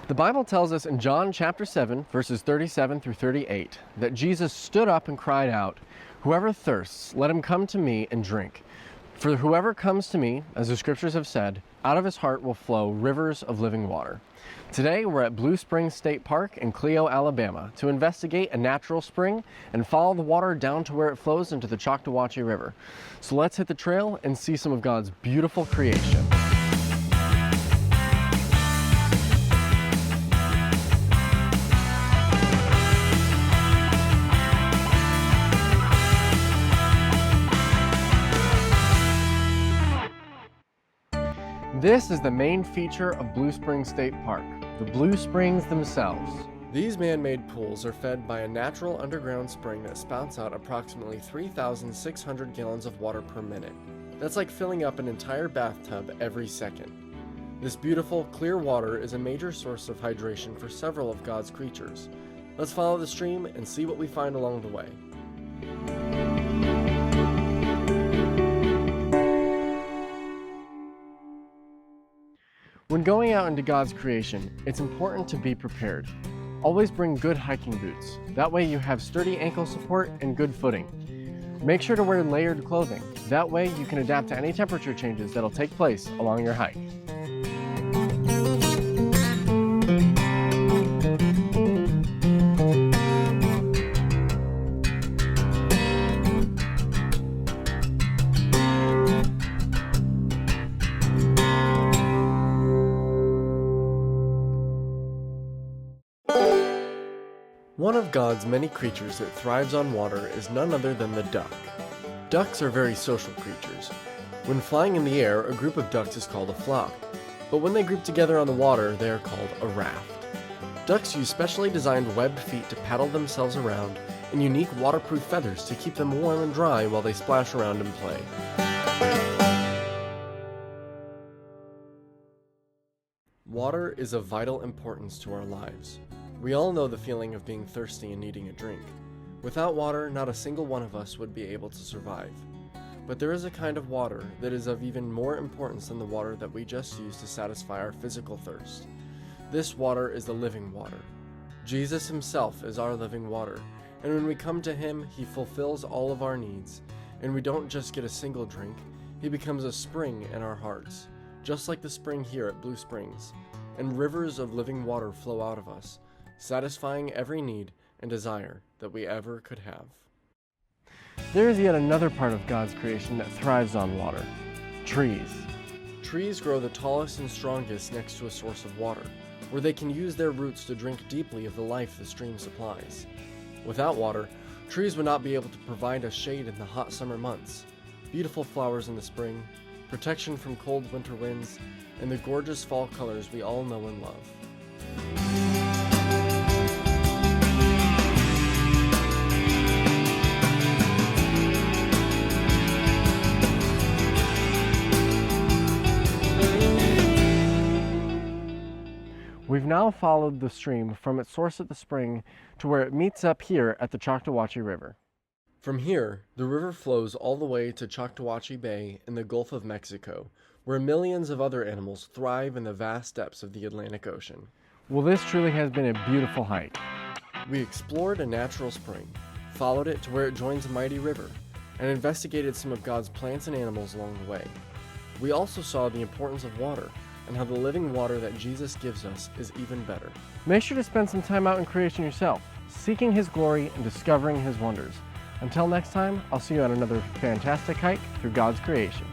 The Bible tells us in John chapter 7, verses 37 through 38, that Jesus stood up and cried out, "Whoever thirsts, let him come to me and drink. For whoever comes to me, as the scriptures have said, out of his heart will flow rivers of living water." Today, we're at Blue Springs State Park in Clio, Alabama, to investigate a natural spring and follow the water down to where it flows into the Choctawhatchee River. So let's hit the trail and see some of God's beautiful creation. This is the main feature of Blue Springs State Park, the Blue Springs themselves. These man-made pools are fed by a natural underground spring that spouts out approximately 3,600 gallons of water per minute. That's like filling up an entire bathtub every second. This beautiful, clear water is a major source of hydration for several of God's creatures. Let's follow the stream and see what we find along the way. When going out into God's creation, it's important to be prepared. Always bring good hiking boots. That way you have sturdy ankle support and good footing. Make sure to wear layered clothing. That way you can adapt to any temperature changes that'll take place along your hike. One of God's many creatures that thrives on water is none other than the duck. Ducks are very social creatures. When flying in the air, a group of ducks is called a flock, but when they group together on the water, they are called a raft. Ducks use specially designed webbed feet to paddle themselves around and unique waterproof feathers to keep them warm and dry while they splash around and play. Water is of vital importance to our lives. We all know the feeling of being thirsty and needing a drink. Without water, not a single one of us would be able to survive. But there is a kind of water that is of even more importance than the water that we just use to satisfy our physical thirst. This water is the living water. Jesus himself is our living water, and when we come to him, he fulfills all of our needs, and we don't just get a single drink, he becomes a spring in our hearts, just like the spring here at Blue Springs, and rivers of living water flow out of us, satisfying every need and desire that we ever could have. There is yet another part of God's creation that thrives on water: trees. Trees grow the tallest and strongest next to a source of water, where they can use their roots to drink deeply of the life the stream supplies. Without water, trees would not be able to provide us shade in the hot summer months, beautiful flowers in the spring, protection from cold winter winds, and the gorgeous fall colors we all know and love. We've now followed the stream from its source at the spring to where it meets up here at the Choctawhatchee River. From here, the river flows all the way to Choctawhatchee Bay in the Gulf of Mexico, where millions of other animals thrive in the vast depths of the Atlantic Ocean. Well, this truly has been a beautiful hike. We explored a natural spring, followed it to where it joins a mighty river, and investigated some of God's plants and animals along the way. We also saw the importance of water, and how the living water that Jesus gives us is even better. Make sure to spend some time out in creation yourself, seeking his glory and discovering his wonders. Until next time, I'll see you on another fantastic hike through God's creation.